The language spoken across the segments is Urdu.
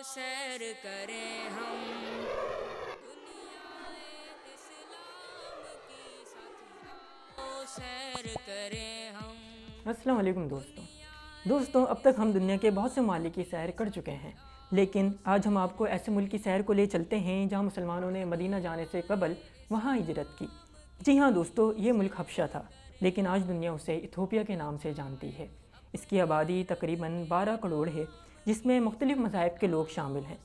سیر کریں ہم دنیا اسلام کی ساتھ سیر کریں ہم۔ السلام علیکم دوستوں، اب تک ہم دنیا کے بہت سے ممالک کی سیر کر چکے ہیں، لیکن آج ہم آپ کو ایسے ملک کی سیر کو لے چلتے ہیں جہاں مسلمانوں نے مدینہ جانے سے قبل وہاں ہجرت کی۔ جی ہاں دوستو، یہ ملک حبشہ تھا، لیکن آج دنیا اسے ایتھوپیا کے نام سے جانتی ہے۔ اس کی آبادی تقریباً 12 کروڑ ہے، جس میں مختلف مذاہب کے لوگ شامل ہیں۔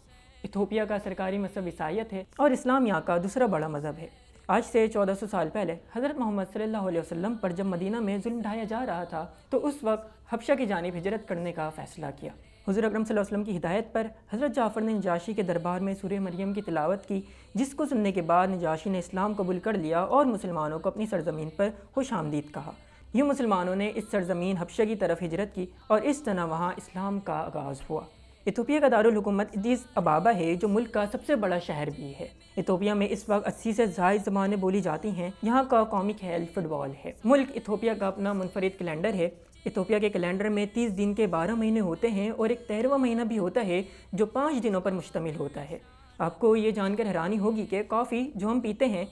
ایتھوپیا کا سرکاری مذہب عیسائیت ہے اور اسلام یہاں کا دوسرا بڑا مذہب ہے۔ آج سے 1400 سال پہلے حضرت محمد صلی اللہ علیہ وسلم پر جب مدینہ میں ظلم ڈھایا جا رہا تھا تو اس وقت حبشہ کی جانب ہجرت کرنے کا فیصلہ کیا۔ حضور اکرم صلی اللہ علیہ وسلم کی ہدایت پر حضرت جعفر نے نجاشی کے دربار میں سورہ مریم کی تلاوت کی، جس کو سننے کے بعد نجاشی نے اسلام قبول کر لیا اور مسلمانوں کو اپنی سرزمین پر خوش آمدید کہا۔ یوں مسلمانوں نے اس سرزمین حبشہ کی طرف ہجرت کی اور اس طرح وہاں اسلام کا آغاز ہوا۔ ایتھوپیا کا دارالحکومت ادیس ابابا ہے، جو ملک کا سب سے بڑا شہر بھی ہے۔ ایتھوپیا میں اس وقت 80 سے زائد زبانیں بولی جاتی ہیں۔ یہاں کا قومی کھیل فٹ بال ہے۔ ملک ایتھوپیا کا اپنا منفرد کیلنڈر ہے۔ ایتھوپیا کے کیلنڈر میں 30 دن کے 12 مہینے ہوتے ہیں اور ایک 13واں مہینہ بھی ہوتا ہے جو 5 دنوں پر مشتمل ہوتا ہے۔ آپ کو یہ جان کر حیرانی ہوگی کہ کافی جو ہم پیتے ہیں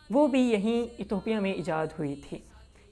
وہ بھی یہیں ایتھوپیا میں ایجاد ہوئی تھی۔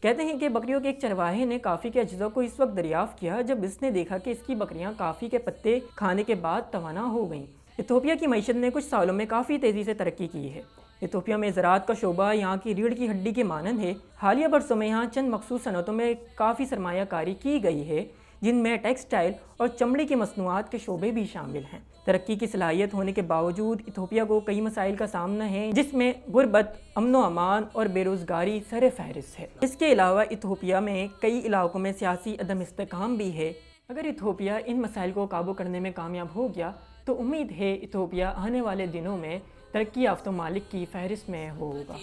کہتے ہیں کہ بکریوں کے ایک چرواہے نے کافی کے اجزاء کو اس وقت دریافت کیا جب اس نے دیکھا کہ اس کی بکریاں کافی کے پتے کھانے کے بعد توانا ہو گئیں۔ ایتھوپیا کی معیشت نے کچھ سالوں میں کافی تیزی سے ترقی کی ہے۔ ایتھوپیا میں زراعت کا شعبہ یہاں کی ریڑھ کی ہڈی کے مانند ہے۔ حالیہ برسوں میں یہاں چند مخصوص صنعتوں میں کافی سرمایہ کاری کی گئی ہے، جن میں ٹیکسٹائل اور چمڑے کی مصنوعات کے شعبے بھی شامل ہیں۔ ترقی کی صلاحیت ہونے کے باوجود ایتھوپیا کو کئی مسائل کا سامنا ہے، جس میں غربت، امن و امان اور بے روزگاری سر فہرست ہے۔ اس کے علاوہ ایتھوپیا میں کئی علاقوں میں سیاسی عدم استحکام بھی ہے۔ اگر ایتھوپیا ان مسائل کو قابو کرنے میں کامیاب ہو گیا تو امید ہے ایتھوپیا آنے والے دنوں میں ترقی یافتہ ممالک کی فہرست میں ہوگا۔